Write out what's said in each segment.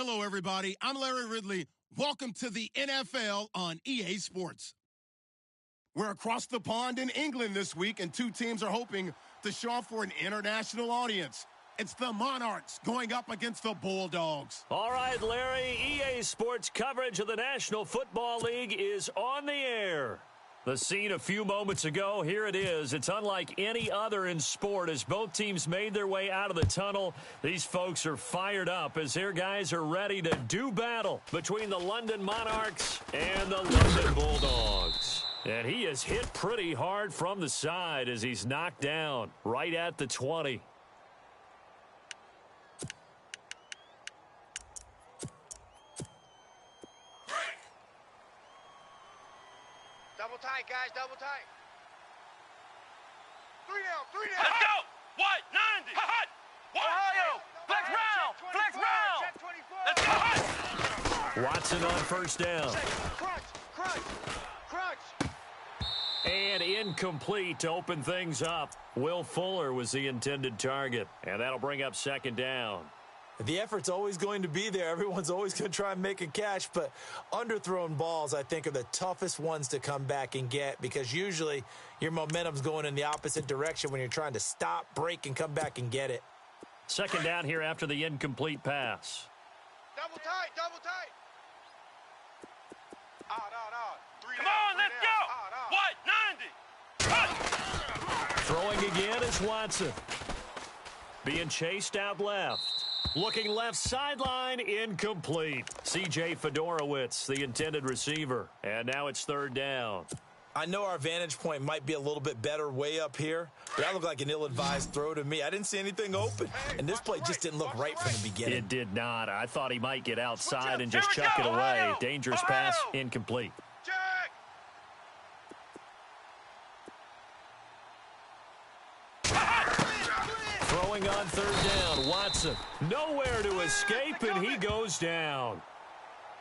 Hello, everybody. I'm Larry Ridley. Welcome to the NFL on EA Sports. We're across the pond in England this week, and two teams are hoping to show off for an international audience. It's the Monarchs going up against the Bulldogs. All right, Larry, EA Sports coverage of the National Football League is on the air. The scene a few moments ago, here it is. It's unlike any other in sport as both teams made their way out of the tunnel. These folks are fired up as their guys are ready to do battle between the London Monarchs and the London Bulldogs. And he is hit pretty hard from the side as he's knocked down right at the 20. Double tight, guys, double tight. Three down. Let's go! What? 90! Hot! Ohio! Flex round! Let's go! Watson on first down. Crunch! And incomplete to open things up. Will Fuller was the intended target. And that'll bring up second down. The effort's always going to be there. Everyone's always going to try and make a catch, but underthrown balls, I think, are the toughest ones to come back and get because usually your momentum's going in the opposite direction when you're trying to stop, break, and come back and get it. Second down here after the incomplete pass. Double tight. Out. Come on, let's go! What? 90! Throwing again is Watson. Being chased out left. Looking left sideline, incomplete. C.J. Fedorowicz, the intended receiver. And now it's third down. I know our vantage point might be a little bit better way up here, but that looked like an ill-advised throw to me. I didn't see anything open, and this play just didn't look right from the beginning. It did not. I thought he might get outside and just chuck it away. Dangerous pass, incomplete. Check! Throwing on third down, Watson. Nowhere to escape, and he goes down.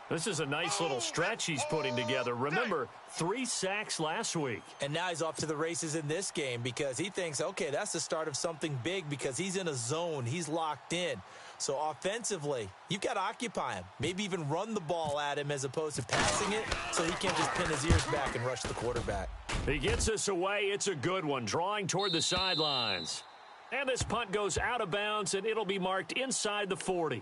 This is a nice little stretch he's putting together. Remember, 3 sacks last week. And now he's off to the races in this game because he thinks, okay, that's the start of something big because he's in a zone. He's locked in. So offensively, you've got to occupy him. Maybe even run the ball at him as opposed to passing it so he can't just pin his ears back and rush the quarterback. He gets this away. It's a good one, drawing toward the sidelines. And this punt goes out of bounds, and it'll be marked inside the 40.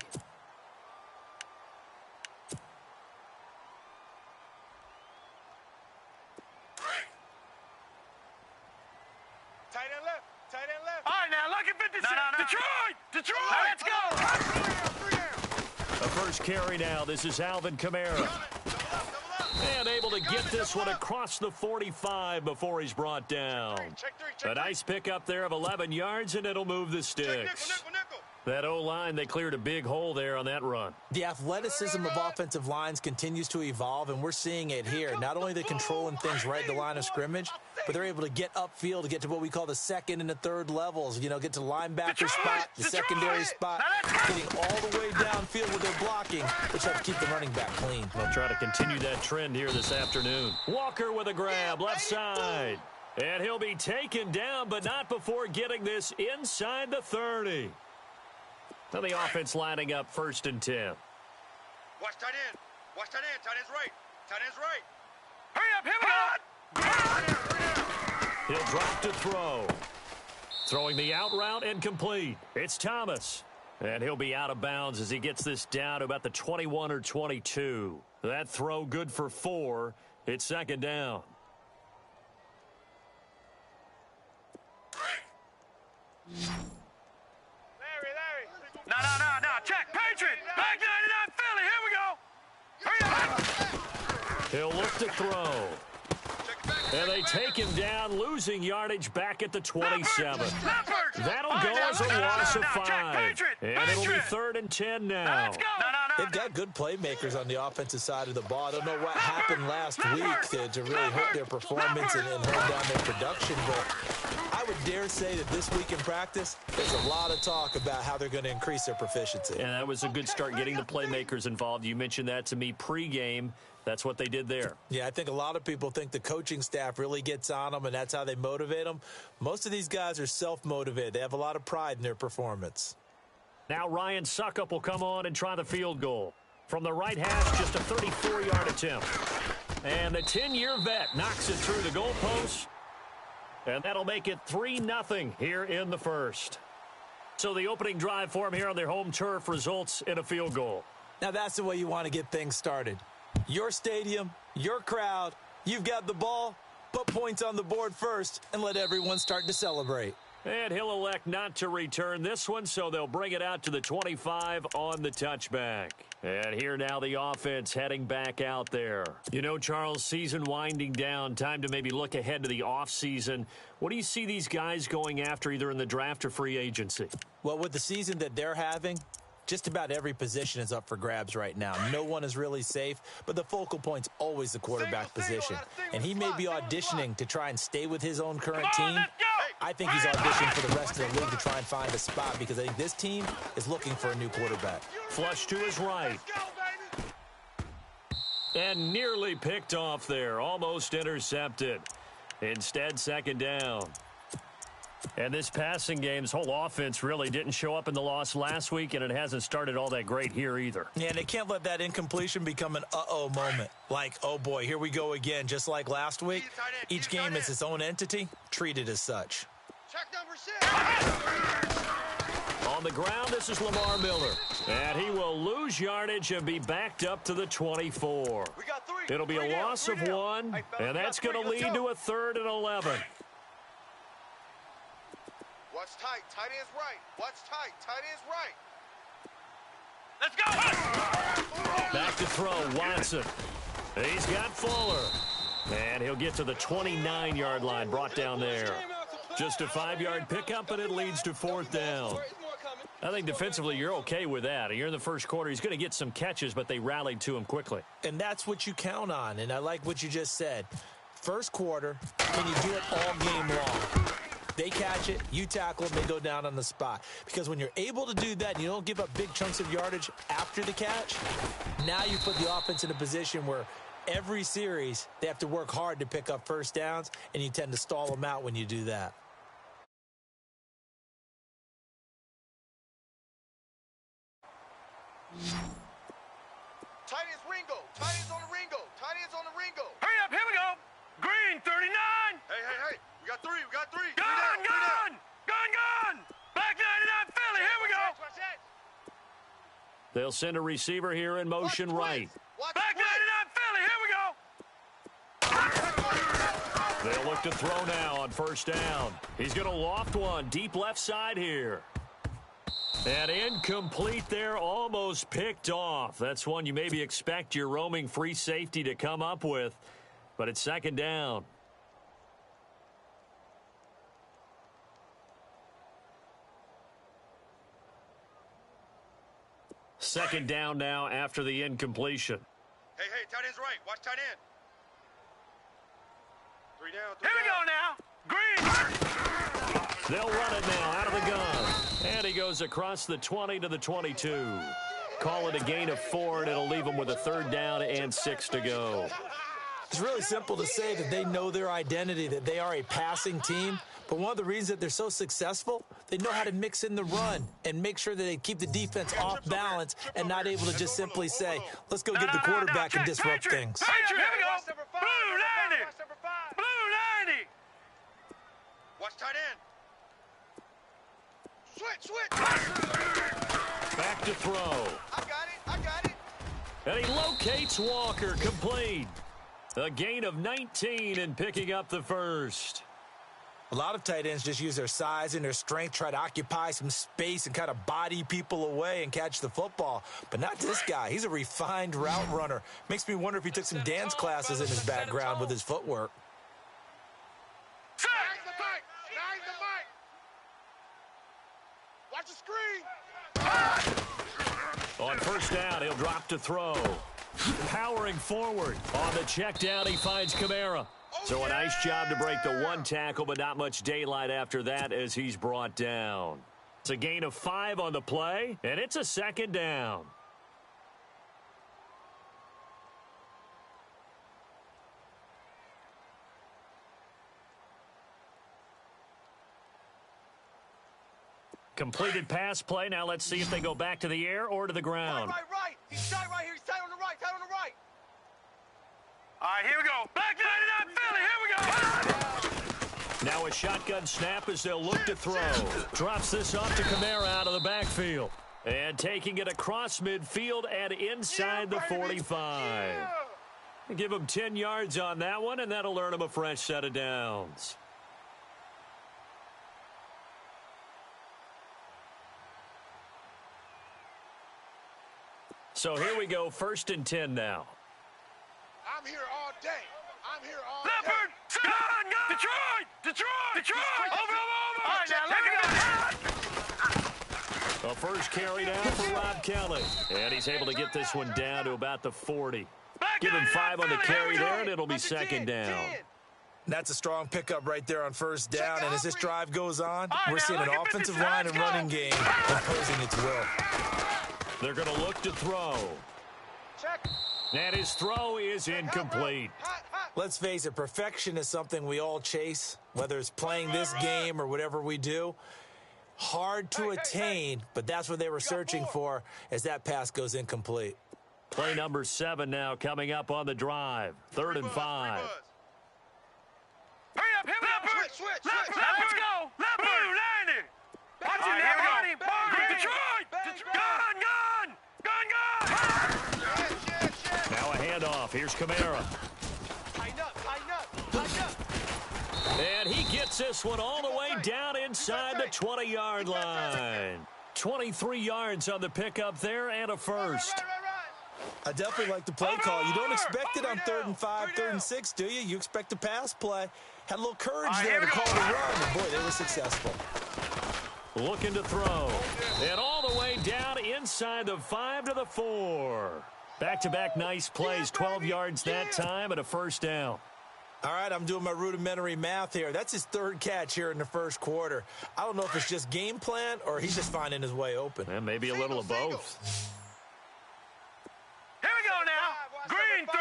Tight end left. All right, now, look at 56. No. Detroit! Let's go! Three down. A first carry now. This is Alvin Kamara. And able to get this one across the 45 before he's brought down. A nice pickup there of 11 yards, and it'll move the sticks. Nickel. That O-line, they cleared a big hole there on that run. The athleticism of offensive lines continues to evolve, and we're seeing it here. Not only are they controlling things right at the line of scrimmage, but they're able to get upfield to get to what we call the second and the third levels. You know, get to the linebacker spot, the secondary spot, getting all the way downfield with their blocking, which helps keep the running back clean. They'll try to continue that trend here this afternoon. Walker with a grab, left side. And he'll be taken down, but not before getting this inside the 30. Now the offense lining up first and 10. Watch tight end. Tight end's right. Hurry up. He'll drop to throw. Throwing the out route incomplete. It's Thomas. And he'll be out of bounds as he gets this down to about the 21 or 22. That throw good for 4. It's second down. No. Check. Patriot. Back 99 Philly. Here we go. He'll look to throw. And they take him down, losing yardage back at the 27. That'll go as a loss of 5. And it'll be third and 10 now. They've got good playmakers on the offensive side of the ball. I don't know what happened last week to really hurt their performance and hold down their production, but I would dare say that this week in practice, there's a lot of talk about how they're going to increase their proficiency. And that was a good start getting the playmakers involved. You mentioned that to me pregame. That's what they did there. Yeah, I think a lot of people think the coaching staff really gets on them, and that's how they motivate them. Most of these guys are self-motivated. They have a lot of pride in their performance. Now Ryan Suckup will come on and try the field goal. From the right hash, just a 34-yard attempt. And the 10-year vet knocks it through the goalpost. And that'll make it 3-0 here in the first. So the opening drive for them here on their home turf results in a field goal. Now that's the way you want to get things started. Your stadium, your crowd, you've got the ball, put points on the board first, and let everyone start to celebrate. And he'll elect not to return this one, so they'll bring it out to the 25 on the touchback. And here now the offense heading back out there. You know, Charles, season winding down, time to maybe look ahead to the offseason. What do you see these guys going after either in the draft or free agency? Well, with the season that they're having, just about every position is up for grabs right now. No one is really safe, but the focal point's always the quarterback position. And he may be auditioning to try and stay with his own current team. I think he's auditioning for the rest of the league to try and find a spot because I think this team is looking for a new quarterback. Flush to his right. And nearly picked off there. Almost intercepted. Instead, second down. And this passing game's whole offense really didn't show up in the loss last week, and it hasn't started all that great here either. Yeah, and they can't let that incompletion become an uh-oh moment. Like, oh boy, here we go again, just like last week. Each game is its own entity, treated as such. Check number 6. On the ground, this is Lamar Miller. And he will lose yardage and be backed up to the 24. It'll be a loss of 1, and that's going to lead to a 3rd and 11. Watch tight. Tight end's right. Watch tight. Tight end's right. Let's go! Back to throw, Watson. He's got Fuller. And he'll get to the 29-yard line, brought down there. Just a 5-yard pickup, and it leads to 4th down. I think defensively you're okay with that. You're in the first quarter. He's going to get some catches, but they rallied to him quickly. And that's what you count on, and I like what you just said. First quarter, can you do it all game long? They catch it, you tackle them, they go down on the spot. Because when you're able to do that and you don't give up big chunks of yardage after the catch, now you put the offense in a position where every series they have to work hard to pick up first downs, and you tend to stall them out when you do that. Tight end's Ringo. Tight end's on the Ringo. Tight end's on the Ringo. Hurry up, here we go! Green, 39! Hey. We got 3. We got 3. Gun! Back 99 Philly, here we go! Watch that. They'll send a receiver here in motion right. Back 99 Philly, here we go! They'll look to throw now on first down. He's going to loft one deep left side here. And incomplete there, almost picked off. That's one you maybe expect your roaming free safety to come up with, but it's second down. Second down now after the incompletion. Hey, tight end's right. Watch tight end. 3 down. Here we go now! Green! They'll run it now out of the gun. And he goes across the 20 to the 22. Call it a gain of 4, and it'll leave them with a 3rd down and 6 to go. It's really simple to say that they know their identity, that they are a passing team. But one of the reasons that they're so successful, they know how to mix in the run and make sure that they keep the defense off balance and not able to just simply say, let's go get the quarterback and disrupt things. Patriot, here we go! Blue 90! Blue 90! Watch tight end. Switch. Back to throw. I got it. And he locates Walker, complete. A gain of 19 and picking up the first. A lot of tight ends just use their size and their strength, try to occupy some space and kind of body people away and catch the football. But not this guy. He's a refined route runner. Makes me wonder if he took some dance classes in his background with his footwork. Nice the mic. Watch the screen. On first down, he'll drop to throw. Powering forward. On the check down, he finds Kamara. So a nice job to break the 1 tackle, but not much daylight after that as he's brought down. It's a gain of 5 on the play, and it's a second down. Completed pass play. Now let's see if they go back to the air or to the ground. Right. He's tight right here. He's tight on the right. Tight on the right. All right, here we go. Back 99 Philly. Here we go. Now a shotgun snap as they'll look to throw. Drops this off to Kamara out of the backfield. And taking it across midfield and inside the 45. Give him 10 yards on that one, and that'll earn him a fresh set of downs. So here we go, 1st and 10 now. I'm here all day. Leopard, gun. Detroit. Over. All right, now let me go. A first carry down for Rob Kelly. And he's able to get this one down to about the 40. Give him 5 on the carry there, and it'll be 2nd down. That's a strong pickup right there on 1st down, and as this drive goes on, we're seeing an offensive line and running game imposing its will. They're going to look to throw. Check. And his throw is incomplete. Let's face it, perfection is something we all chase, whether it's playing this game or whatever we do. Hard to attain, but that's what they were searching for as that pass goes incomplete. Play number 7 now coming up on the drive. 3rd and 5. Hurry up, Leopard. Switch. Let's go. Leopard, landing. Watch it now, Barney. Detroit. Gun. Now a handoff. Here's Kamara. Tighten up. And he gets this one all the way down inside the 20-yard line. 23 yards on the pickup there and a first. I definitely like the play call. You don't expect it on 3rd and 5, 3rd and 6, do you? You expect a pass play. Had a little courage there to call the run, and boy, they were successful. Looking to throw. And all the way down inside the 5 to the 4. Back-to-back nice plays, 12 yards that time and a first down. All right, I'm doing my rudimentary math here. That's his 3rd catch here in the 1st quarter. I don't know if it's just game plan or he's just finding his way open. And maybe a little of both. Here we go now. Green 39.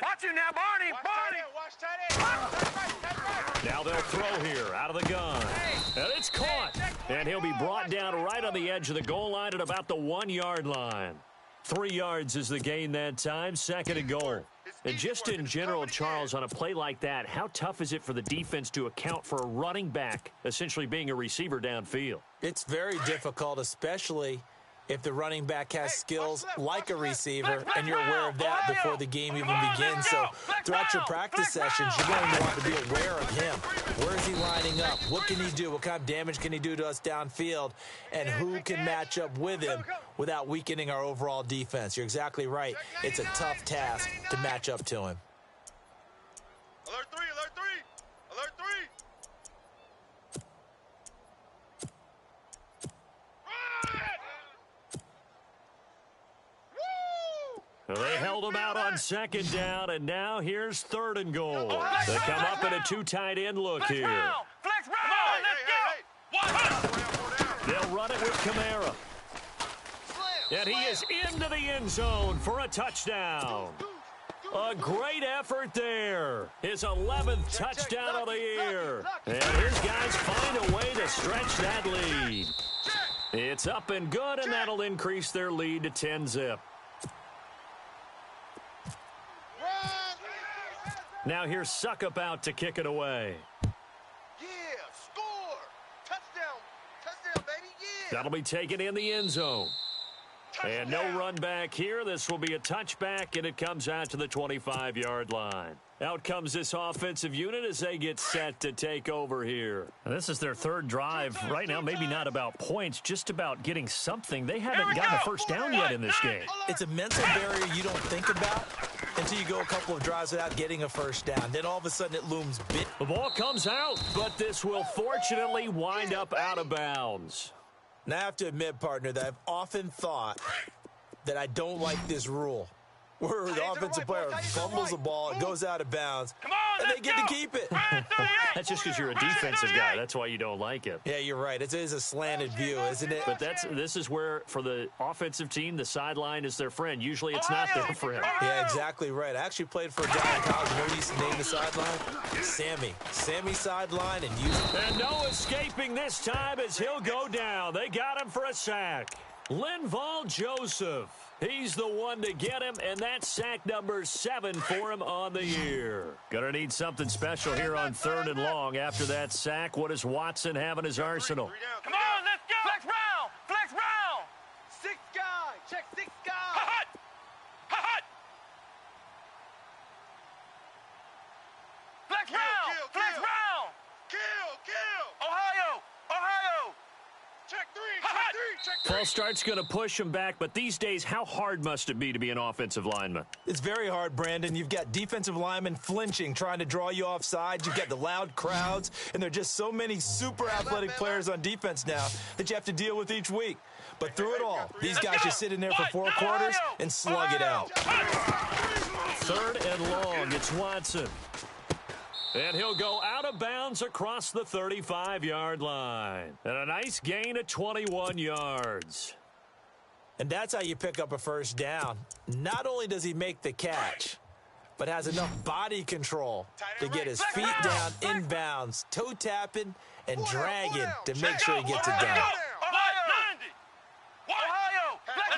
Watch it now, Barney. Watch tight end. Now they'll throw here out of the gun. And it's caught. And he'll be brought down right on the edge of the goal line at about the 1-yard line. 3 yards is the gain that time, 2nd and goal. And just in general, Charles, on a play like that, how tough is it for the defense to account for a running back essentially being a receiver downfield? It's very difficult, especially if the running back has skills like a receiver, and you're aware of that before the game even begins. So throughout your practice sessions, you're going to want to be aware of him. Where is he lining up? What can he do? What kind of damage can he do to us downfield? And who can match up with him without weakening our overall defense? You're exactly right. It's a tough task to match up to him. Alert 3. They held him out on 2nd down, and now here's 3rd and goal. They come up in a 2-tight end look here. Flex round. Let's go. They'll run it with Kamara. And he is into the end zone for a touchdown. A great effort there. His 11th touchdown of the year. And his guys find a way to stretch that lead. It's up and good, and that'll increase their lead to 10-zip. Now here's Suckup out to kick it away. Yeah, score. Touchdown, baby, yeah. That'll be taken in the end zone. And no run back here. This will be a touchback, and it comes out to the 25-yard line. Out comes this offensive unit as they get set to take over here. And this is their 3rd drive. Right now, maybe not about points, just about getting something. They haven't gotten a first down yet in this game. It's a mental barrier you don't think about until you go a couple of drives without getting a first down. Then all of a sudden it looms big. The ball comes out, but this will fortunately wind up out of bounds. Now I have to admit, partner, that I've often thought that I don't like this rule. where the offensive player fumbles the ball, it goes out of bounds, Come on, and they get to keep it. That's just because you're a defensive guy. That's why you don't like it. Yeah, you're right. It is a slanted view, isn't it? But this is where, for the offensive team, the sideline is their friend. Usually it's not their friend. Yeah, exactly right. I actually played for a guy in college. You know what he's named the sideline? Sammy. Sammy sideline and use it. And no escaping this time as he'll go down. They got him for a sack. Linval Joseph. He's the one to get him, and that's sack number 7 for him on the year. Gonna need something special here on 3rd and long. After that sack, what does Watson have in his arsenal? Come on, let's go. Flex round. Flex round. 6 guy. Check 6 guy. Hot. Hot. Flex round. Flex round. Kill. Ohio. Ohio. Check 3. Hot. Check 3. False start's going to push him back, but these days, how hard must it be to be an offensive lineman? It's very hard, Brandon. You've got defensive linemen flinching, trying to draw you off sides. You've got the loud crowds, and there are just so many super athletic players on defense now that you have to deal with each week. But through it all, these guys just sit in there for 4 quarters and slug it out. 3rd and long, it's Watson. And he'll go out of bounds across the 35-yard line. And a nice gain of 21 yards. And that's how you pick up a first down. Not only does he make the catch, but has enough body control to get his feet down inbounds, toe tapping and dragging to make sure he gets it done. Ohio. 90. Ohio. Let's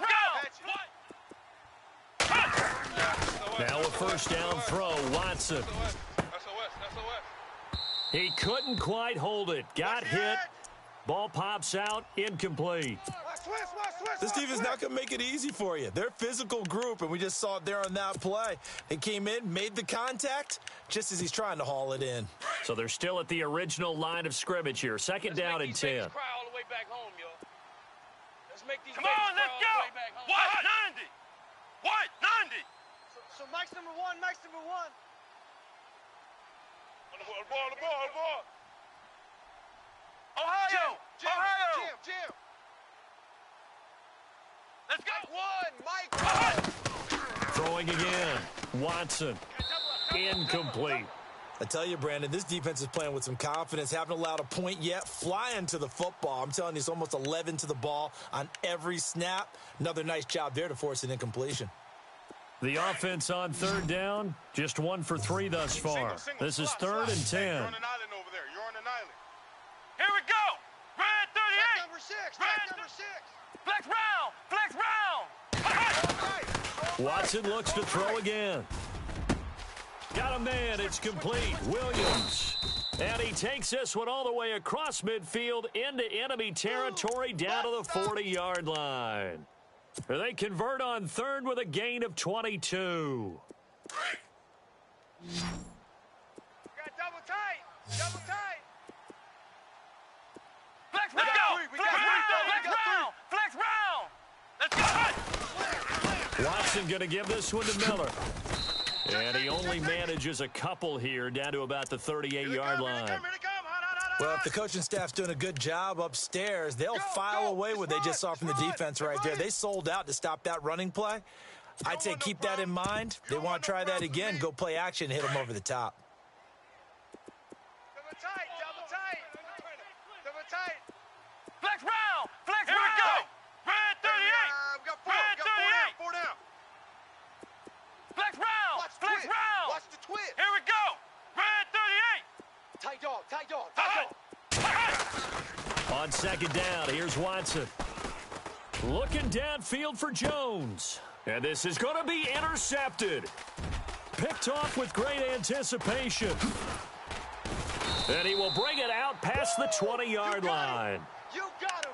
go. Now a first down throw, Watson. He couldn't quite hold it. Got hit. Ball pops out, incomplete. This team is not going to make it easy for you. They're a physical group, and we just saw it there on that play. They came in, made the contact, just as he's trying to haul it in. So they're still at the original line of scrimmage here. 2nd down and 10. Come on, let's go. What? 90. What? 90. So Mike's number 1. The ball. Ohio. Ohio. Jim. Let's go. Mike 1. Throwing again. Watson. Incomplete. I tell you, Brandon, this defense is playing with some confidence. Haven't allowed a point yet. Flying to the football. I'm telling you, it's almost 11 to the ball on every snap. Another nice job there to force an incompletion. The offense on 3rd down, just 1 for 3 thus far. This is 3rd and 10. You're on an island over there. You're on an island. Here we go. Red 38. Number 6. Track number 6. Flex round. Watson looks to throw again. Got a man. It's complete. Williams. And he takes this one all the way across midfield into enemy territory down to the 40-yard line. They convert on 3rd with a gain of 22. Got double tight. Flex round. Flex round. Let's go. Watson going to give this one to Miller. And he only manages a couple here down to about the 38-yard line. Well, if the coaching staff's doing a good job upstairs, they'll file away what they just saw from the defense right there. They sold out to stop that running play. I'd say keep that in mind. They want to try that again. Go play action, hit them over the top. Double tight. Flex round. Here we go. Red 38. We got 4. Red 38. 4 down. Flex round. Flex round. Watch the twist. Here we go. Red 38. Tight dog. On 2nd down, here's Watson. Looking downfield for Jones. And this is going to be intercepted. Picked off with great anticipation. And he will bring it out past the 20-yard line. You got him.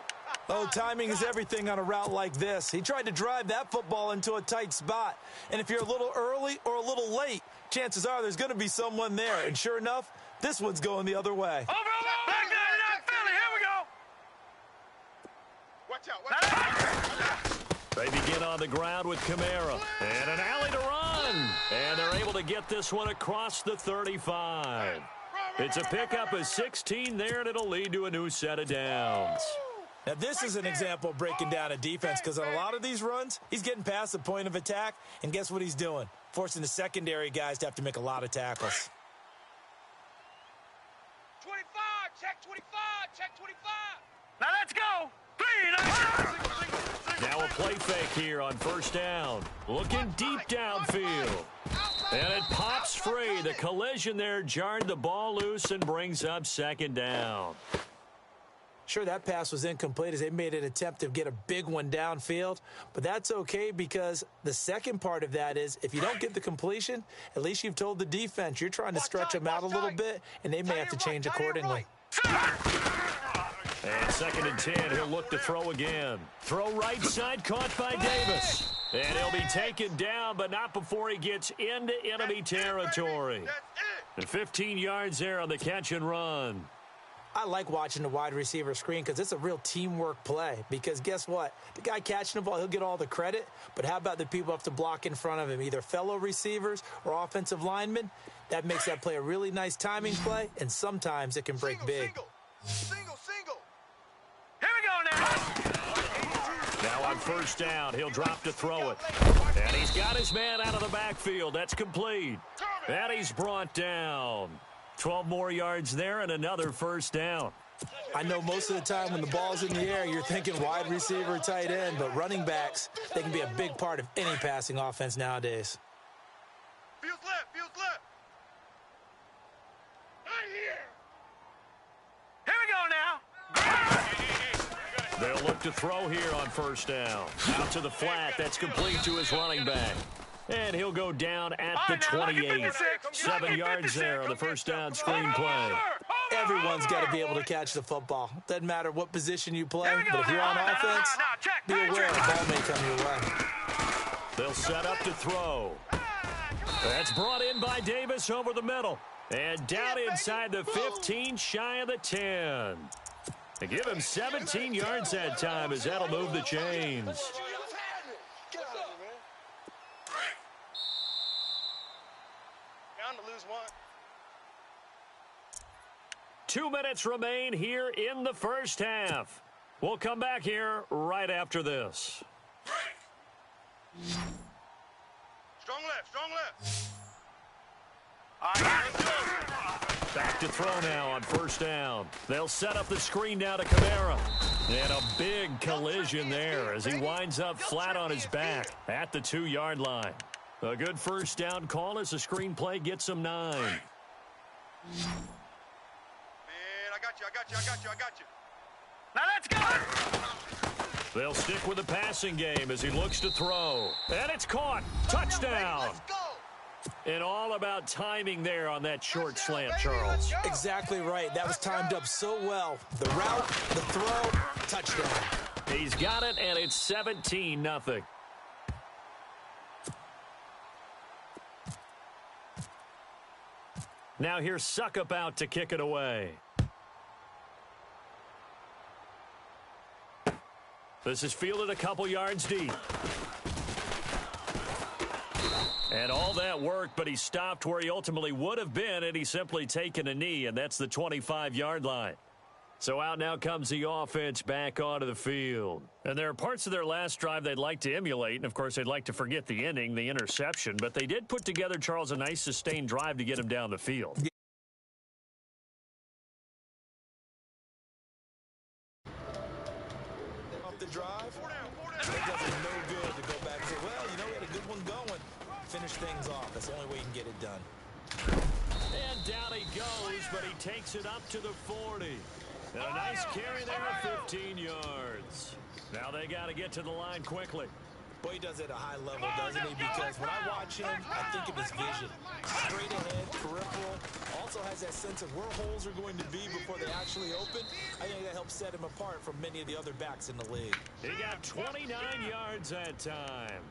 Oh, timing is everything on a route like this. He tried to drive that football into a tight spot. And if you're a little early or a little late, chances are there's going to be someone there. And sure enough, this one's going the other way. Over. Back 99 Philly. Here we go. Watch out. They begin on the ground with Kamara. And an alley to run. And they're able to get this one across the 35. It's a pickup of 16 there, and it'll lead to a new set of downs. Now, this is an example of breaking down a defense because on a lot of these runs, he's getting past the point of attack, and guess what he's doing? Forcing the secondary guys to have to make a lot of tackles. 25, check 25, check 25. Now let's go. 3, Now a play fake here on first down. Looking deep downfield. And it pops free. The collision there jarred the ball loose and brings up second down. Sure, that pass was incomplete as they made an attempt to get a big one downfield, but that's okay because the second part of that is if you don't get the completion, at least you've told the defense you're trying to stretch them out a little bit, and they may have to change accordingly. And 2nd and 10, he'll look to throw again. Throw right side, caught by Davis. And he'll be taken down, but not before he gets into enemy territory. And 15 yards there on the catch and run. I like watching the wide receiver screen because it's a real teamwork play. Because guess what? The guy catching the ball, he'll get all the credit. But how about the people who have to block in front of him, either fellow receivers or offensive linemen? That makes that play a really nice timing play, and sometimes it can break big. Single. Here we go now. Now on first down, he'll drop to throw it. And he's got his man out of the backfield. That's complete. And he's brought down. 12 more yards there and another first down. I know most of the time when the ball's in the air, you're thinking wide receiver, tight end, but running backs, they can be a big part of any passing offense nowadays. Feels left. Right here. Here we go now. They'll look to throw here on first down. Out to the flat. That's complete to his running back. And he'll go down at the 28. 7 yards there on the first down screen play. Everyone's got to be able to catch the football. Doesn't matter what position you play, but if you're on offense, be aware the ball may come your way. They'll set up to throw. That's brought in by Davis over the middle. And down inside the 15, shy of the 10. They give him 17 yards that time as that'll move the chains. To lose one. 2 minutes remain here in the first half. We'll come back here right after this. Strong left. All right, let's go. Back to throw now on first down. They'll set up the screen now to Kamara. And a big collision there as he winds up flat on his back at the 2-yard line. A good first down call as the screenplay gets him 9. Man, I got you. Now let's go. They'll stick with the passing game as he looks to throw. And it's caught. Touchdown. Let's go. And all about timing there on that short slant, Charles. Exactly right. That was timed up so well. The route, the throw, touchdown. He's got it, and it's 17-0. Now here's Suckup out to kick it away. This is fielded a couple yards deep. And all that work, but he stopped where he ultimately would have been, and he's simply taken a knee, and that's the 25-yard line. So out now comes the offense back onto the field. And there are parts of their last drive they'd like to emulate, and of course they'd like to forget the ending, the interception, but they did put together, Charles, a nice sustained drive to get him down the field. Off the drive, it does it no good to go back and say, well, you know, we had a good one going. Finish things off. That's the only way you can get it done. And down he goes, but he takes it up to the 40. And a nice carry there at 15 yards. Now they got to get to the line quickly. Boy, he does it at a high level, doesn't he? Because when I watch him, I think of his vision. Straight ahead, peripheral. Also has that sense of where holes are going to be before they actually open. I think that helps set him apart from many of the other backs in the league. He got 29 yards that time.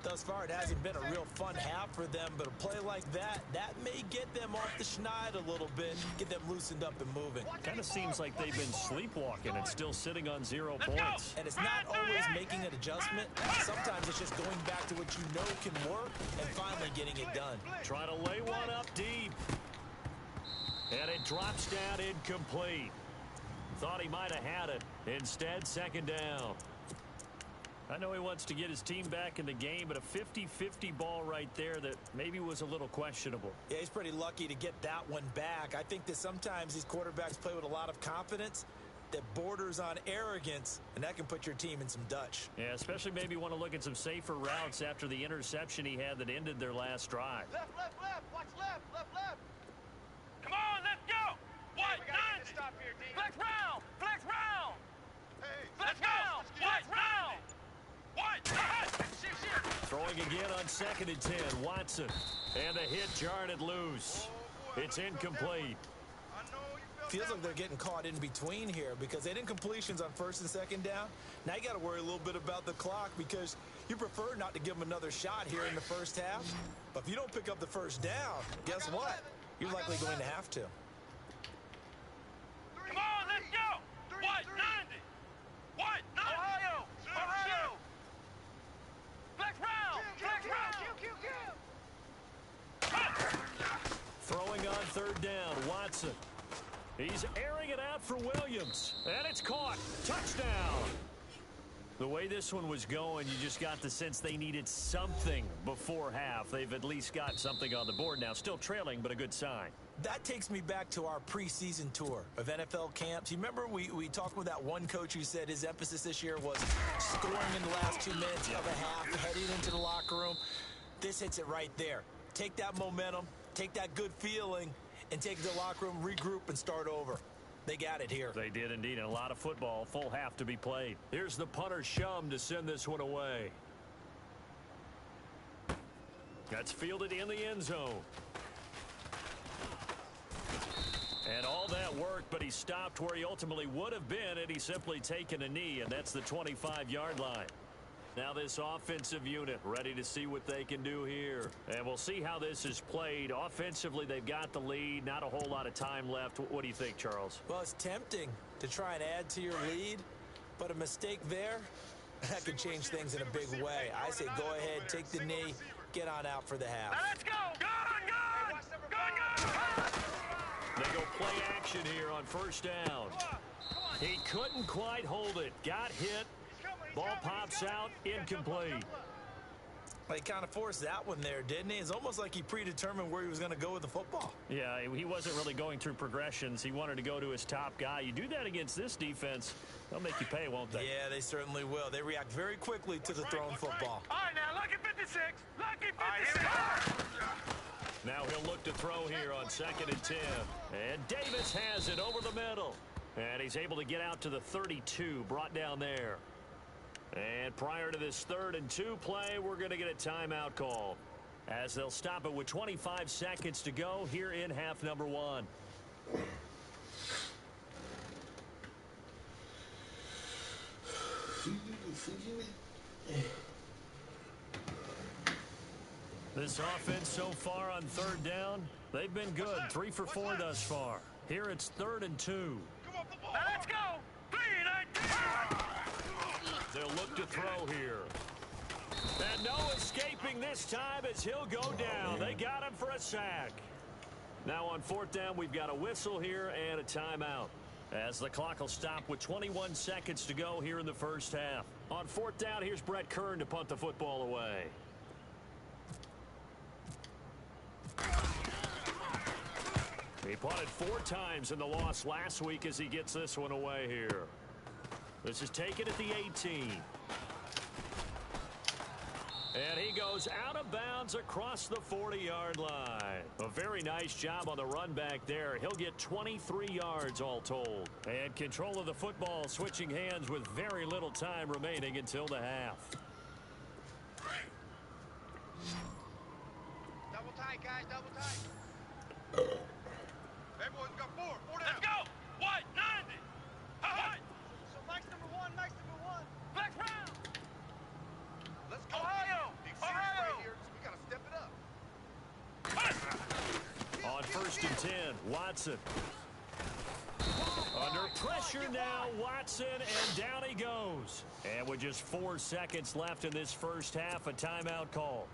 Thus far, it hasn't been a real fun half for them, but a play like that may get them off the schneid a little bit, get them loosened up and moving. Kind of seems like they've been sleepwalking and still sitting on 0 points. And it's not always making an adjustment. Sometimes it's just going back to what you know can work and finally getting it done. Try to lay one up deep. And it drops down incomplete. Thought he might have had it. Instead, second down. I know he wants to get his team back in the game, but a 50-50 ball right there that maybe was a little questionable. Yeah, he's pretty lucky to get that one back. I think that sometimes these quarterbacks play with a lot of confidence that borders on arrogance, and that can put your team in some Dutch. Yeah, especially maybe want to look at some safer routes after the interception he had that ended their last drive. Left, left, left. Watch left, left, left. Come on, let's go. What? We gotta get this stop here, D. Flex round. Flex round. Hey, Flex round. Flex round. What? Throwing again on 2nd and 10. Watson. And the hit jarred it loose. It's incomplete. Feels like they're getting caught in between here because they didn't completions on 1st and 2nd down. Now you got to worry a little bit about the clock because you prefer not to give them another shot here in the first half. But if you don't pick up the first down, guess what? You're likely going to have to. Come on, let's go. What? 90. What? 90. Ohio. Ohio. Flex round. Flex round. Throwing on 3rd down. Watson. He's airing it out for Williams. And it's caught. Touchdown. The way this one was going, you just got the sense they needed something before half. They've at least got something on the board now. Still trailing, but a good sign. That takes me back to our preseason tour of NFL camps. You remember we talked with that one coach who said his emphasis this year was scoring in the last 2 minutes of a half, heading into the locker room. This hits it right there. Take that momentum, take that good feeling, and take it to the locker room, regroup, and start over. They got it here. They did indeed, and a lot of football, full half to be played. Here's the punter Shum to send this one away. That's fielded in the end zone. And all that work, but he stopped where he ultimately would have been had he simply taken a knee, and that's the 25-yard line. Now this offensive unit ready to see what they can do here. And we'll see how this is played. Offensively, they've got the lead. Not a whole lot of time left. What do you think, Charles? Well, it's tempting to try and add to your lead, but a mistake there, that could change things in a big way. I say go ahead, take the knee, get on out for the half. Now let's go. Gun. Gun. They go play action here on 1st down. He couldn't quite hold it. Got hit. Ball pops out, incomplete. Well, he kind of forced that one there, didn't he? It's almost like he predetermined where he was going to go with the football. Yeah, he wasn't really going through progressions. He wanted to go to his top guy. You do that against this defense, they'll make you pay, won't they? Yeah, they certainly will. They react very quickly to the thrown football. All right, now, lucky 56. Lucky 56. Now he'll look to throw here on 2nd and 10. And Davis has it over the middle. And he's able to get out to the 32, brought down there. And prior to this 3rd and 2 play, we're going to get a timeout call, as they'll stop it with 25 seconds to go here in half number 1. This offense so far on 3rd down, they've been good. 3 for 4 thus far. Here it's 3rd and 2. Now let's go. 3-19. They'll look to throw here. And no escaping this time as he'll go down. They got him for a sack. Now on 4th down, we've got a whistle here and a timeout, as the clock will stop with 21 seconds to go here in the first half. On 4th down, here's Brett Kern to punt the football away. He punted 4 times in the loss last week as he gets this one away here. This is taken at the 18. And he goes out of bounds across the 40-yard line. A very nice job on the run back there. He'll get 23 yards all told. And control of the football switching hands with very little time remaining until the half. Double tight, guys, double tight. Everyone's got 4 down. Let's go. What? 90. What? So Mike's number 1, Mike's number 1. Flex round. Let's go. Ohio. Big series right here, so we got to step it up. On 1st and 10, Watson. Under pressure now, Watson, and down he goes. And with just 4 seconds left in this first half, a timeout call.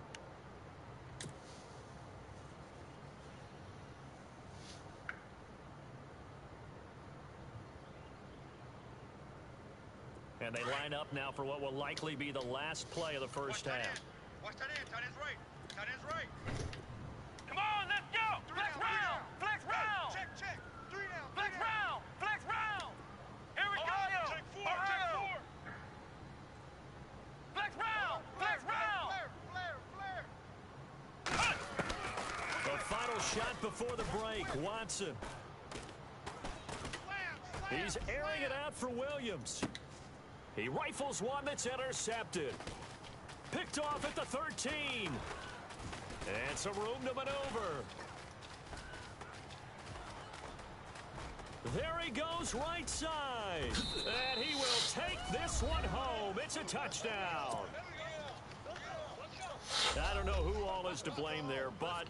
And they line up now for what will likely be the last play of the first half. Watch tight end. Tight end's right. Tight end's right. Come on, let's go. Flex round. Flex round. Check. 3 down. Flex round. Flex round. Here we go. Check 4. Ohio. Flex round. Flex round. Flare. The final shot before the break. Watson. He's airing it out for Williams. He rifles one that's intercepted. Picked off at the 13. And some room to maneuver. There he goes right side. And he will take this one home. It's a touchdown. I don't know who all is to blame there, but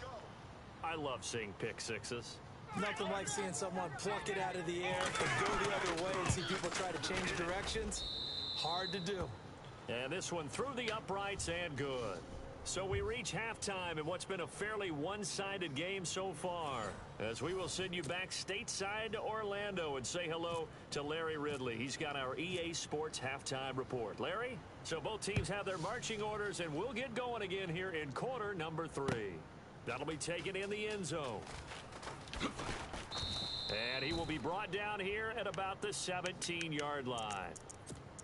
I love seeing pick sixes. Nothing like seeing someone pluck it out of the air and go the other way and see people try to change directions. Hard to do. And this one through the uprights and good. So we reach halftime in what's been a fairly one-sided game so far, as we will send you back stateside to Orlando and say hello to Larry Ridley. He's got our EA Sports halftime report. Larry? So both teams have their marching orders, and we'll get going again here in quarter number 3. That'll be taken in the end zone. And he will be brought down here at about the 17-yard line.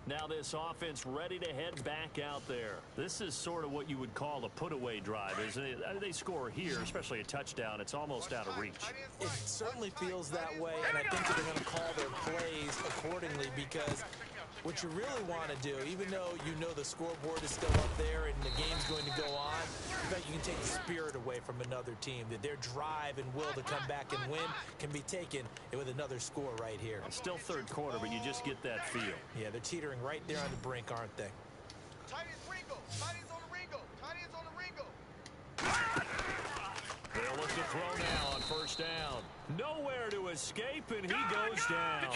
Now this offense ready to head back out there. This is sort of what you would call a put-away drive, isn't it? They score here, especially a touchdown. It's almost out of reach. It certainly feels that way, and I think that they're going to call their plays accordingly, because what you really want to do, even though you know the scoreboard is still up there and the game's going to go on, in fact, you can take the spirit away from another team. That their drive and will to come back and win can be taken with another score right here. It's still third quarter, but you just get that feel. Yeah, they're teetering right there on the brink, aren't they? Tight end's Ringo. Tight end's on the Ringo. Tight end's on the Ringo. They'll look to throw now on first down. Nowhere to escape, and he goes down.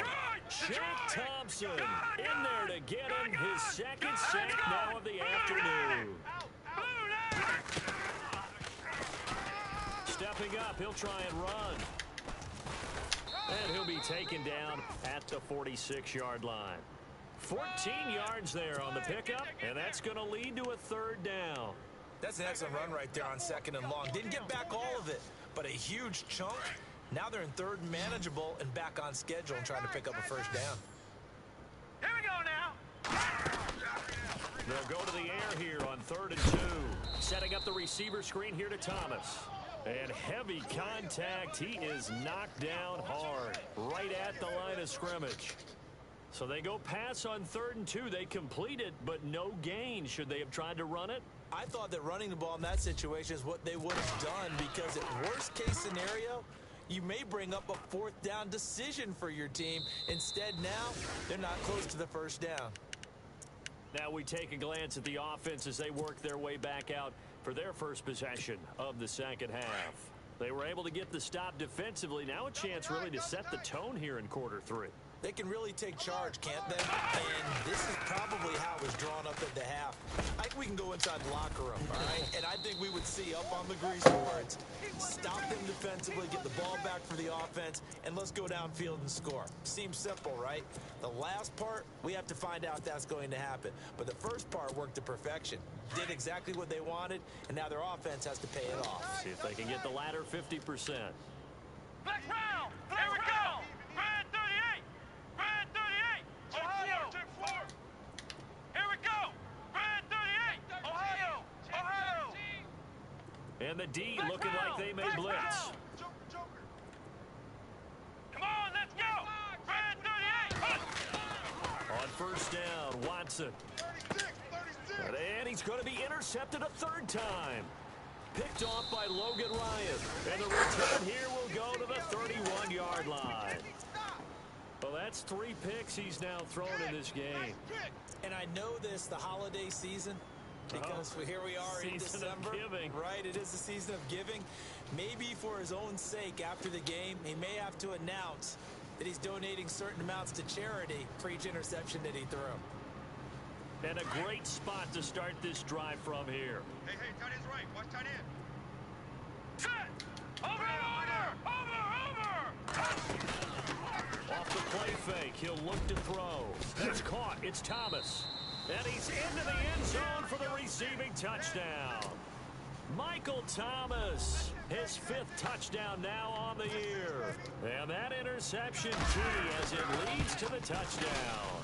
Shaq Thompson in there to get him his second sack now of the afternoon. Stepping up, he'll try and run. And he'll be taken down at the 46-yard line. 14 yards there on the pickup, and that's going to lead to a third down. That's an excellent run right there on second and long. Didn't get back all of it, but a huge chunk. Now they're in third and manageable and back on schedule and trying to pick up a first down. Here we go now. They'll go to the air here on 3rd and 2. Setting up the receiver screen here to Thomas. And heavy contact. He is knocked down hard right at the line of scrimmage. So they go pass on 3rd and 2. They complete it, but no gain. Should they have tried to run it? I thought that running the ball in that situation is what they would have done, because at worst case scenario, you may bring up a 4th down decision for your team. Instead, now they're not close to the first down. Now we take a glance at the offense as they work their way back out for their first possession of the second half. They were able to get the stop defensively. Now a chance really to set the tone here in quarter 3. They can really take charge, can't they? And this is probably how it was drawn up at the half. I think we can go inside the locker room, all right? And I think we would see up on the grease boards, stop them defensively, get the ball back for the offense, and let's go downfield and score. Seems simple, right? The last part, we have to find out if that's going to happen. But the first part worked to perfection. Did exactly what they wanted, and now their offense has to pay it off. See if they can get the latter 50%. Flex round. Here we go. Brad 38. Brad 38. Ohio. Here we go. Brad 38. Ohio. Ohio. And the D looking like they may blitz. Come on, let's go. Brad 38. On first down, Watson. 36. And he's going to be intercepted a 3rd time. Picked off by Logan Ryan. And the return here will go to the 31-yard line. Well, that's 3 picks he's now thrown in this game. And I know this, the holiday season, because here we are in December. Right, it is the season of giving. Maybe for his own sake after the game, he may have to announce that he's donating certain amounts to charity for each interception that he threw. And a great spot to start this drive from here. Hey, tight end's right. Watch tight end. Set. Over. Off the play fake, he'll look to throw. That's caught. It's Thomas. And he's into the end zone for the receiving touchdown. Michael Thomas, his 5th touchdown now on the year. And that interception key as it leads to the touchdown.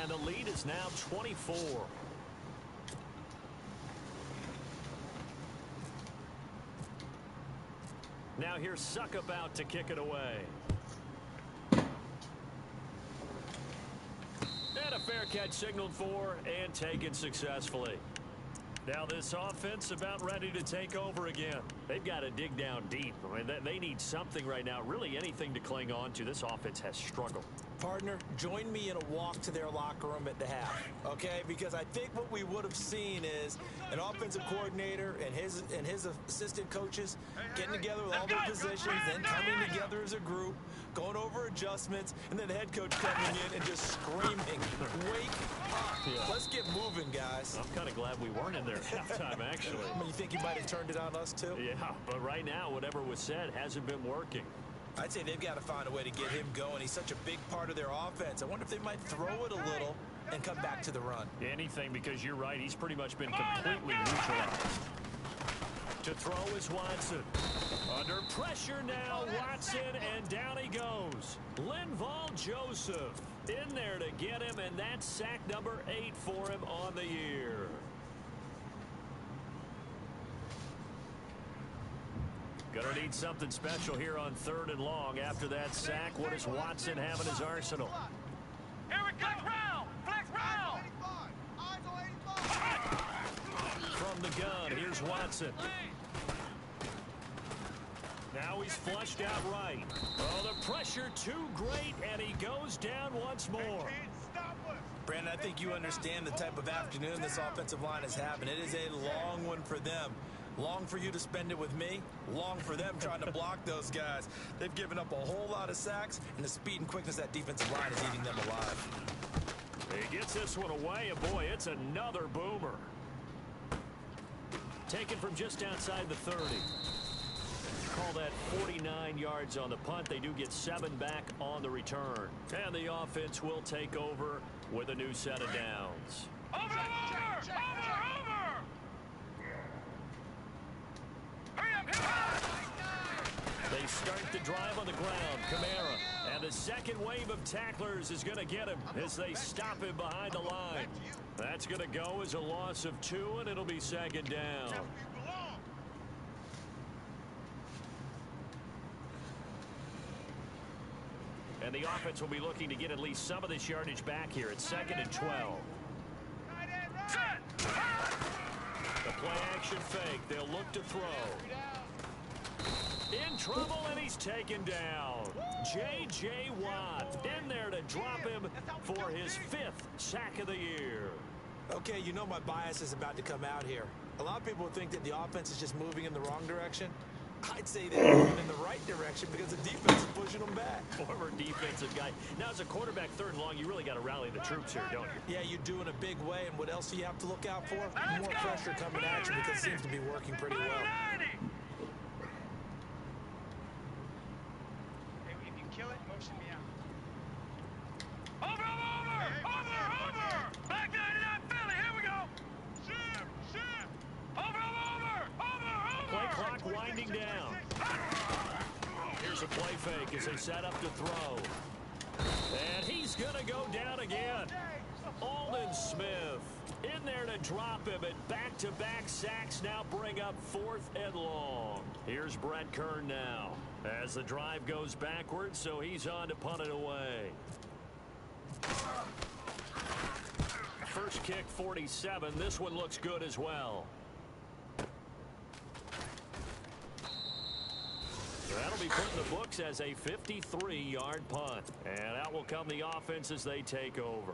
And the lead is now 24. Now here's Suckup out to kick it away. And a fair catch signaled for and taken successfully. Now this offense about ready to take over again. They've got to dig down deep. I mean, they need something right now, really anything to cling on to. This offense has struggled. Partner, join me in a walk to their locker room at the half, okay? Because I think what we would have seen is an offensive coordinator and his assistant coaches getting together with all their positions, then coming together as a group, going over adjustments, and then the head coach coming in and just screaming, "Wake up! Yeah. Let's get moving, guys." I'm kind of glad we weren't in there at halftime, actually. I mean, you think he might have turned it on us, too? Yeah, but right now, whatever was said hasn't been working. I'd say they've got to find a way to get him going. He's such a big part of their offense. I wonder if they might throw it a little and come back to the run. Anything, because you're right. He's pretty much been completely neutralized. To throw is Watson. Under pressure now, Watson, and down he goes. Linval Joseph in there to get him, and that's sack number 8 for him on the year. Gonna need something special here on 3rd and long. After that sack, what does Watson have in his arsenal? Here we go. Flex round. From the gun, here's Watson. Now he's flushed out right. Oh, the pressure too great, and he goes down once more. Brandon, I think you understand the type of afternoon this offensive line is having. It is a long one for them. Long for you to spend it with me. Long for them trying to block those guys. They've given up a whole lot of sacks, and the speed and quickness of that defensive line is eating them alive. He gets this one away, and boy, it's another boomer. Taken from just outside the 30. Call that 49 yards on the punt. They do get 7 back on the return. And the offense will take over with a new set of downs. Over! They start the drive on the ground. Kamara. And the second wave of tacklers is going to get him as they stop him behind the line. That's going to go as a loss of 2, and it'll be 2nd down. And the offense will be looking to get at least some of this yardage back here at 2nd and 12. The play action fake. They'll look to throw. In trouble, and he's taken down. J.J. Watt in there to drop him for his 5th sack of the year. Okay, you know my bias is about to come out here. A lot of people think that the offense is just moving in the wrong direction. I'd say they're moving in the right direction because the defense is pushing them back. Former defensive guy. Now, as a quarterback 3rd and long, you really got to rally the troops here, don't you? Yeah, you do in a big way. And what else do you have to look out for? More pressure coming at you because it seems to be working pretty well. Kill it, motion me out. Over! Back 99 Philly, here we go! Shim! Over! Play clock winding down. Here's a play fake as they set up to throw. And he's going to go down again. Aldon Smith in there to drop him, and back-to-back sacks now bring up 4th and long. Here's Brett Kern now as the drive goes backwards, so he's on to punt it away. First kick, 47. This one looks good as well. That'll be put in the books as a 53-yard punt. And out will come the offense as they take over.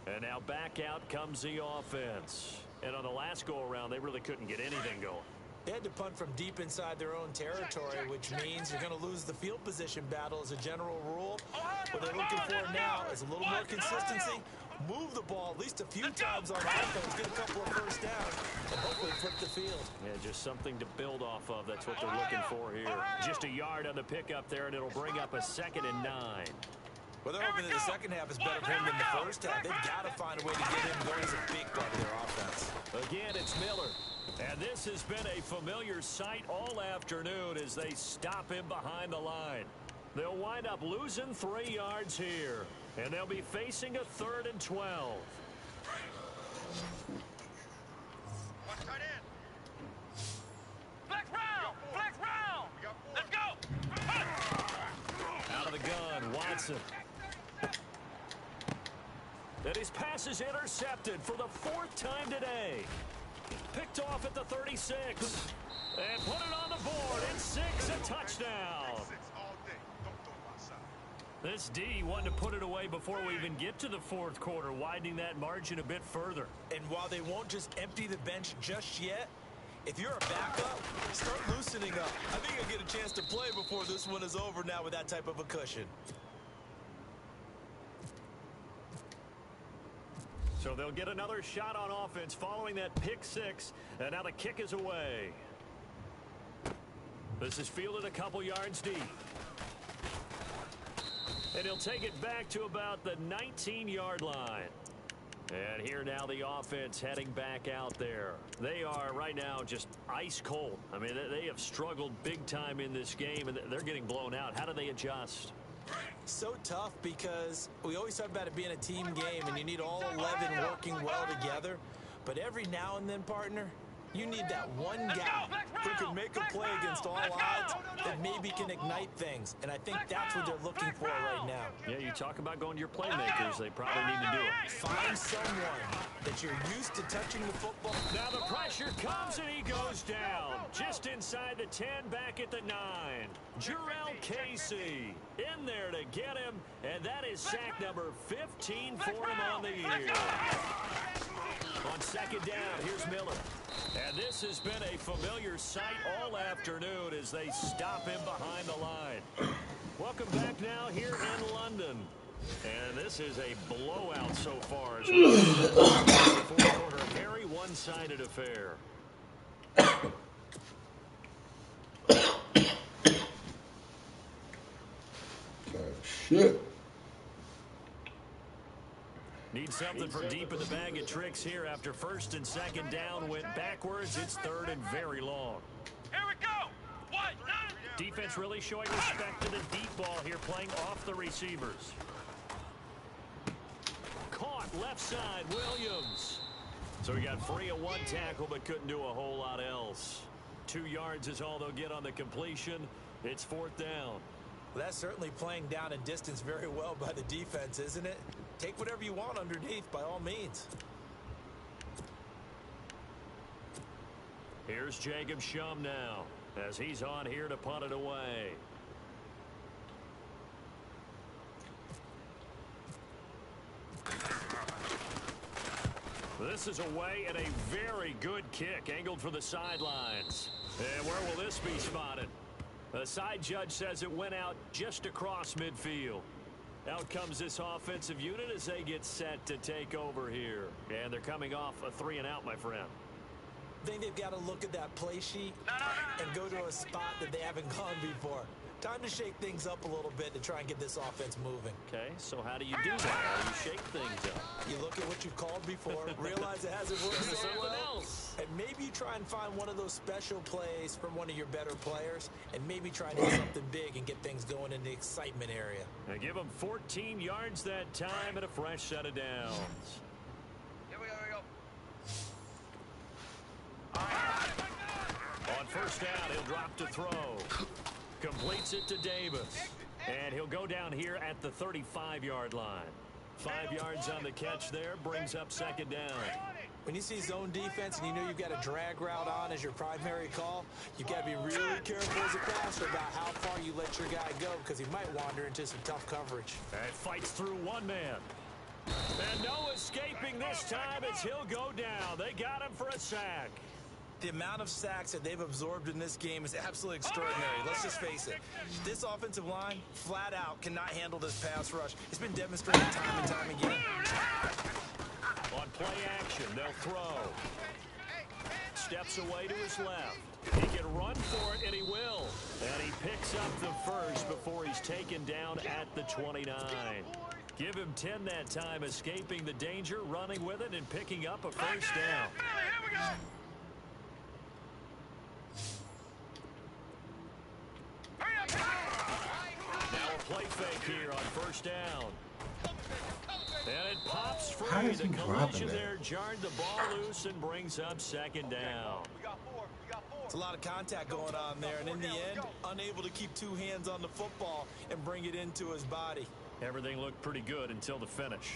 And now back out comes the offense. And on the last go-around, they really couldn't get anything going. They had to punt from deep inside their own territory, which means you're going to lose the field position battle as a general rule. What they're looking for now is a little more consistency, move the ball at least a few times on offense, get a couple of first downs, and hopefully flip the field. Yeah, just something to build off of. That's what they're looking for here. Just a yard on the pickup there, and it'll bring up a 2nd and 9. Well, they're hoping that the second half is better for him than the first half. They've got to find a way to get him going. He's a big part of their offense. Again, it's Miller. And this has been a familiar sight all afternoon as they stop him behind the line. They'll wind up losing 3 yards here. And they'll be facing a 3rd and 12. Watch tight end. Flex round! Flex round! Let's go! Out of the gun, Watson. And his pass is intercepted for the 4th time today. Picked off at the 36. And put it on the board. It's 6, a touchdown. This D wanted to put it away before we even get to the 4th quarter, widening that margin a bit further. And while they won't just empty the bench just yet, if you're a backup, start loosening up. I think you'll get a chance to play before this one is over now with that type of a cushion. So they'll get another shot on offense following that pick 6, and now the kick is away. This is fielded a couple yards deep. And he'll take it back to about the 19-yard line. And here now the offense heading back out there. They are right now just ice cold. I mean, they have struggled big time in this game, and they're getting blown out. How do they adjust? So tough because we always talk about it being a team game, and you need all 11 working well together. But every now and then, partner, you need that one guy who can make a play against all odds that maybe can ignite things. And I think that's what they're looking for right now. Yeah, you talk about going to your playmakers. They probably need to do it. Find someone that you're used to touching the football. Now the pressure comes and he goes down. Just inside the 10, back at the 9. Jarrell Casey in there to get him. And that is sack number 15 for him on the year. On 2nd down, here's Miller. And this has been a familiar sight all afternoon as they stop him behind the line. Welcome back now here in London. And this is a blowout so far. As we the 4th quarter, a very one-sided affair. Shit. Need something for deep in the bag of tricks here after 1st and 2nd down went backwards. It's 3rd and very long. Here we go! What? Defense really showing respect to the deep ball here, playing off the receivers. Caught left side, Williams. So he got free of 1 tackle but couldn't do a whole lot else. 2 yards is all they'll get on the completion. It's 4th down. Well, that's certainly playing down and distance very well by the defense, isn't it? Take whatever you want underneath, by all means. Here's Jacob Shum now, as he's on here to punt it away. This is away and a very good kick, angled for the sidelines. And where will this be spotted? The side judge says it went out just across midfield. Out comes this offensive unit as they get set to take over here. And they're coming off a 3 and out, my friend. I think they've got to look at that play sheet and go to a spot that they haven't gone before. Time to shake things up a little bit to try and get this offense moving. Okay, so how do you do that? How do you shake things up? You look at what you've called before, realize it hasn't worked so well, and maybe you try and find one of those special plays from one of your better players, and maybe try and hit something big and get things going in the excitement area. And give them 14 yards that time and a fresh set of downs. Here we go, On 1st down, he'll drop to throw. Completes it to Davis. And he'll go down here at the 35-yard line. 5 yards on the catch there, brings up 2nd down. When you see zone defense and you know you've got a drag route on as your primary call, you've got to be really careful as a passer about how far you let your guy go because he might wander into some tough coverage. And fights through one man. And no escaping this time as he'll go down. They got him for a sack. The amount of sacks that they've absorbed in this game is absolutely extraordinary. Let's just face it. This offensive line, flat out, cannot handle this pass rush. It's been demonstrated time and time again. On play action, they'll throw. Steps away to his left. He can run for it, and he will. And he picks up the first before he's taken down at the 29. Give him 10 that time, escaping the danger, running with it, and picking up a first down. Now a play fake here on first down. And it pops free. The collision there jarred the ball loose and brings up second down. It's a lot of contact going on there, and in the end, unable to keep two hands on the football and bring it into his body. Everything looked pretty good until the finish.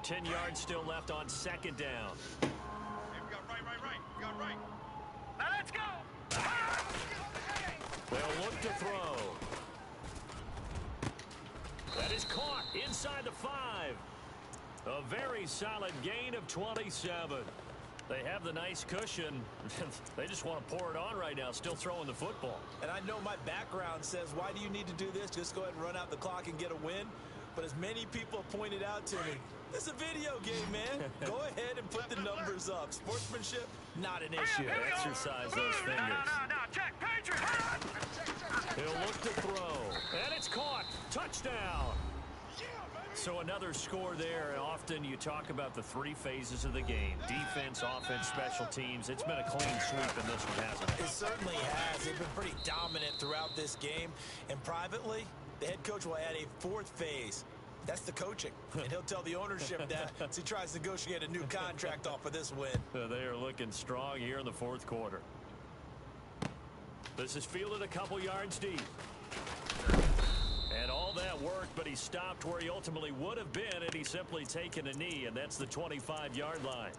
10 yards still left on second down. Hey, we got right. We got right. Now let's go. They'll look to throw. That is caught inside the 5. A very solid gain of 27. They have the nice cushion. They just want to pour it on right now, still throwing the football. And I know my background says, why do you need to do this? Just go ahead and run out the clock and get a win. But as many people have pointed out to me, this is a video game, man. Go ahead and put the numbers up. Sportsmanship, not an issue. Exercise those fingers. Now, check, Patriot. He'll look to throw. And it's caught. Touchdown. So another score there, and often you talk about the 3 phases of the game. Defense, offense, special teams. It's been a clean sweep in this one, hasn't it? It certainly has. They've been pretty dominant throughout this game. And privately, the head coach will add a 4th phase. That's the coaching. And he'll tell the ownership that as he tries to negotiate a new contract off of this win. They are looking strong here in the 4th quarter. This is fielded a couple yards deep. And all that worked, but he stopped where he ultimately would have been had he simply taken a knee, and that's the 25-yard line.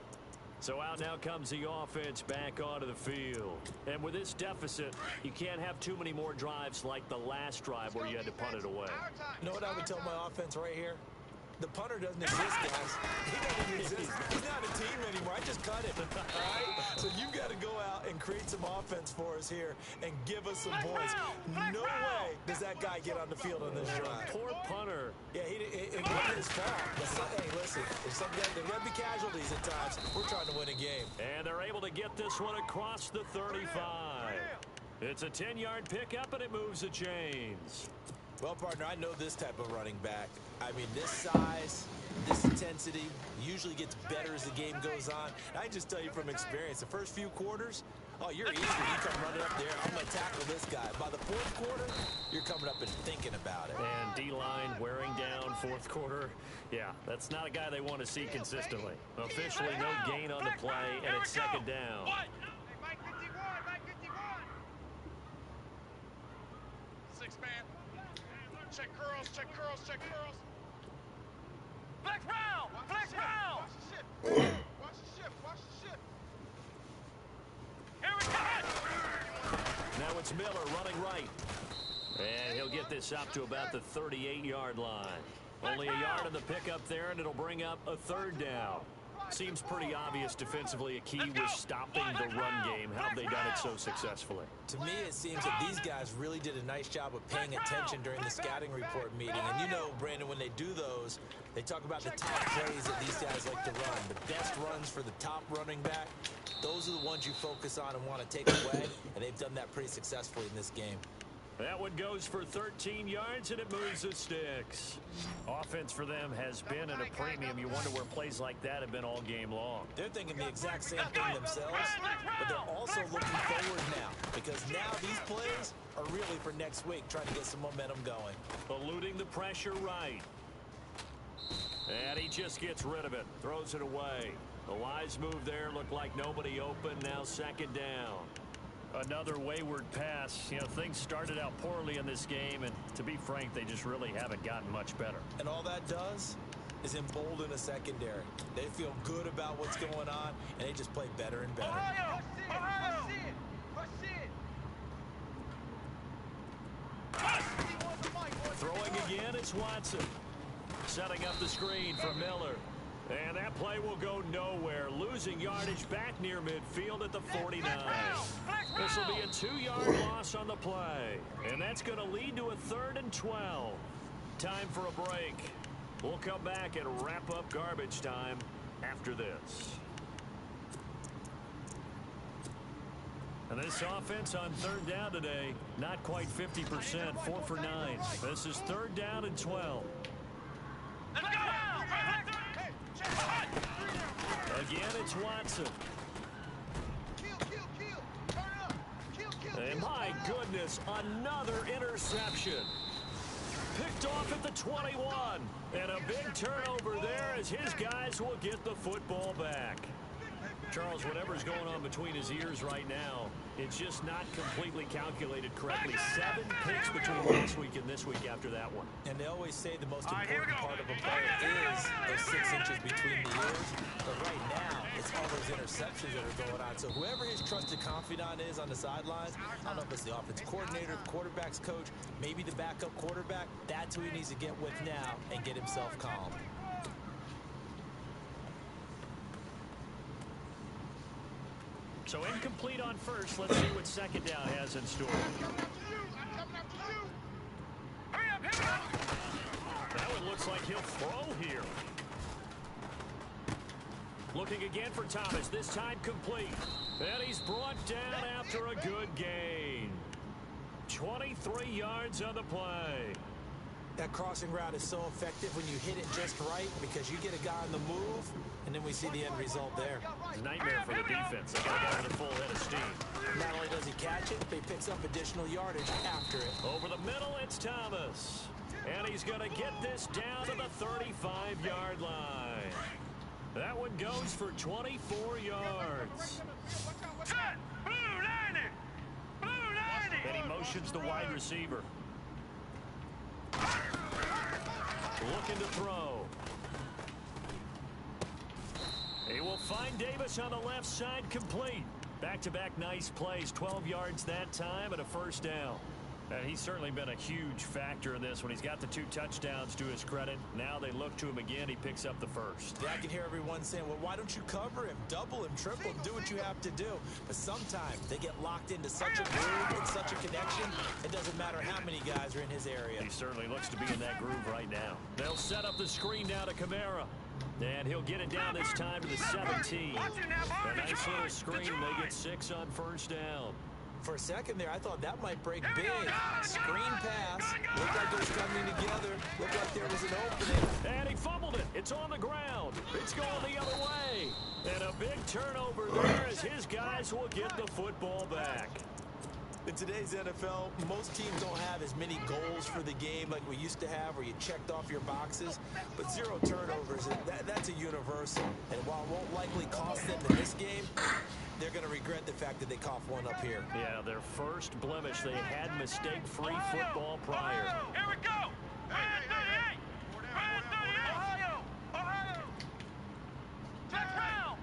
So out now comes the offense back onto the field. And with this deficit, you can't have too many more drives like the last drive where you had to punt it away. You know what I would tell my offense right here? The punter doesn't exist, guys. He doesn't exist. He's not a team anymore. I just cut him. All right? So you've got to go out and create some offense for us here and give us some points. No way does that guy get on the field on this drive. Poor punter. Yeah, it wasn't his fault. Hey, listen, if some guys, there are going to be casualties at times. We're trying to win a game. And they're able to get this one across the 35. It's a 10-yard pickup, and it moves the chains. Well, partner, I know this type of running back. I mean, this size, this intensity usually gets better as the game goes on. And I just tell you from experience, the first few quarters, oh, you're eager. You come running up there, I'm going to tackle this guy. By the 4th quarter, you're coming up and thinking about it. And D-line wearing down 4th quarter. Yeah, that's not a guy they want to see consistently. Officially no gain on the play, and it's second down. Hey, Mike 51, Mike 51. 6-man. Check curls, check curls, check curls. Flex round. Flex round. Watch the ship. Watch the ship. Watch the ship. Here we go. Now it's Miller running right. And he'll get this up to about the 38-yard line. Only a yard on the pickup there, and it'll bring up a 3rd down. Seems pretty obvious defensively a key was stopping the run game. How have they done it so successfully? To me, it seems that these guys really did a nice job of paying attention during the scouting report meeting. And you know, Brandon, when they do those, they talk about the top plays that these guys like to run. The best runs for the top running back, those are the ones you focus on and want to take away. And they've done that pretty successfully in this game. That one goes for 13 yards, and it moves the sticks. Offense for them has been at a premium. You wonder where plays like that have been all game long. They're thinking the exact same thing themselves, but they're also looking forward now, because now these plays are really for next week, trying to get some momentum going. Eluding the pressure right. And he just gets rid of it, throws it away. A wise move there, looked like nobody open, now second down. Another wayward pass. You know, things started out poorly in this game, and to be frank, they just really haven't gotten much better. And all that does is embolden a secondary. They feel good about what's going on, and they just play better and better. Ohio. Ohio. Throwing again, it's Watson. Setting up the screen for Miller. And that play will go nowhere, losing yardage back near midfield at the 49. This will be a 2-yard loss on the play. And that's going to lead to a 3rd and 12. Time for a break. We'll come back and wrap up garbage time after this. And this offense on 3rd down today, not quite 50%, 4 for 9. This is 3rd down and 12. Again, it's Watson. And my goodness, another interception. Picked off at the 21. And a big turnover there as his guys will get the football back. Charles, whatever's going on between his ears right now, it's just not completely calculated correctly. 7 picks between last week and this week after that one. And they always say the most important part of a player is those 6 inches between the ears. But right now, it's all those interceptions that are going on. So whoever his trusted confidant is on the sidelines, I don't know if it's the offensive coordinator, the quarterback's coach, maybe the backup quarterback, that's who he needs to get with now and get himself calm. So incomplete on first. Let's see what 2nd down has in store. That one looks like he'll throw here. Looking again for Thomas. This time complete. And he's brought down after a good gain. 23 yards on the play. That crossing route is so effective when you hit it just right because you get a guy on the move, and then we see the end result there. It's a nightmare for the defense. They got to go with a full head of steam. Not only does he catch it, but he picks up additional yardage after it. Over the middle, it's Thomas. And he's going to get this down to the 35-yard line. That one goes for 24 yards. And he motions the wide receiver. Looking to throw. He will find Davis on the left side, complete. Back-to-back nice plays, 12 yards that time and a 1st down. And he's certainly been a huge factor in this when he's got the 2 touchdowns to his credit. Now they look to him again. He picks up the 1st. Yeah, I can hear everyone saying, well, why don't you cover him, double him, triple him, do what you have to do. But sometimes they get locked into such a groove and such a connection, it doesn't matter how many guys are in his area. He certainly looks to be in that groove right now. They'll set up the screen now to Kamara. And he'll get it down this time to the 17. A nice little screen. They get 6 on 1st down. For a second there, I thought that might break big. Screen pass. Looked like it was coming together. Looked like there was an opening. And he fumbled it. It's on the ground. It's going the other way. And a big turnover there as his guys will get the football back. In today's NFL, most teams don't have as many goals for the game like we used to have where you checked off your boxes. But 0 turnovers, that's a universal. And while it won't likely cost them in this game, they're going to regret the fact that they coughed one up here. Yeah, their first blemish. They had mistake-free football prior. Here we go. Red 38. Red 38. Ohio. Flex round.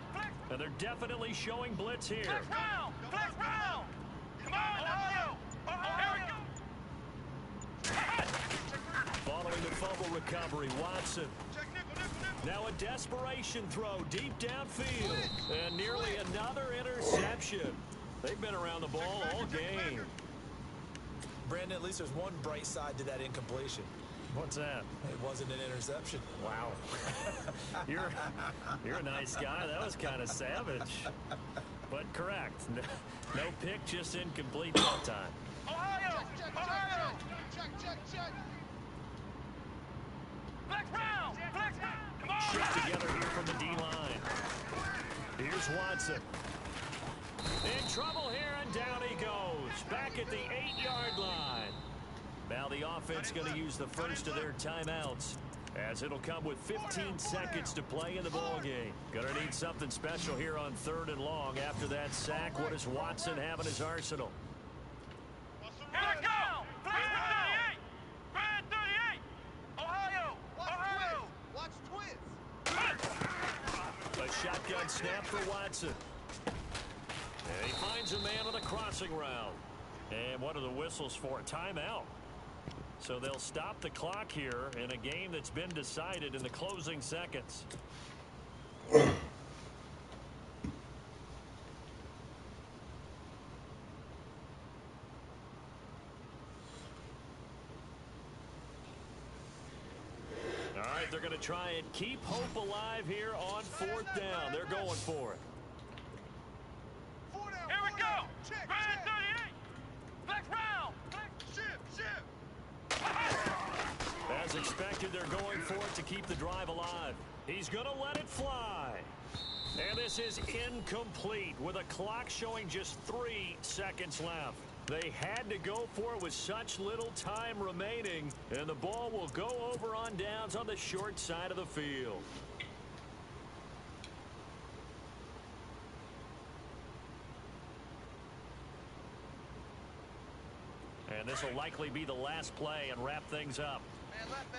And they're definitely showing blitz here. Flex round. Flex round. Come on, Ohio. Ohio. Following the fumble recovery, Watson. Now a desperation throw deep downfield. And nearly another interception. They've been around the ball all game. Brandon, at least there's one bright side to that incompletion. What's that? It wasn't an interception. Wow. You're a nice guy. That was kind of savage. But correct. No pick, just incomplete that time. Ohio. Ohio. Check. Flex round. Flex round. Come on. Shift together here from the D-line. Here's Watson. In trouble here, and down he goes. Back at the 8-yard line. Now the offense going to use the first of their timeouts, as it'll come with 15 seconds to play in the ballgame. Going to need something special here on 3rd and long. After that sack, what does Watson have in his arsenal? Here we go. Flex 38. Red 38. Ohio. Ohio. Watch twins. A shotgun snap for Watson. And he finds a man on the crossing route. And what are the whistles for? Timeout. So they'll stop the clock here in a game that's been decided in the closing seconds. All right, they're going to try and keep hope alive here on 4th down. They're going for it. Here we go. Grand 38. Flex round. Ship. As expected, they're going for it to keep the drive alive. He's going to let it fly. And this is incomplete with a clock showing just 3 seconds left. They had to go for it with such little time remaining, and the ball will go over on downs on the short side of the field. And this will likely be the last play and wrap things up. Man left.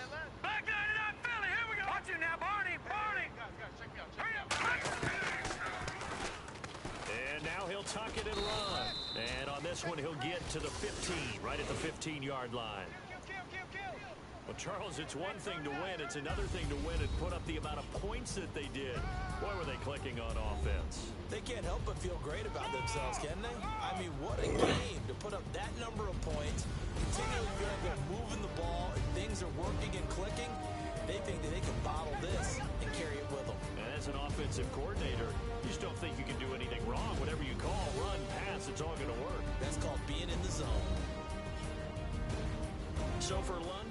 Back 99 Philly. Here we go. Watch it now, Barney. Guys, check me out. Hurry up. And now he'll tuck it and run. And on this one, he'll get to the 15, right at the 15-yard line. Kill. Well, Charles, it's one thing to win. It's another thing to win and put up the amount of points that they did. Boy, were they clicking on offense. They can't help but feel great about themselves, can they? I mean, what a game to put up that number of points, continually feeling they're moving the ball, and things are working and clicking. They think that they can bottle this and carry it with them. And as an offensive coordinator, you just don't think you can do anything wrong. Whatever you call, run, pass, it's all going to work. That's called being in the zone. So for lunch,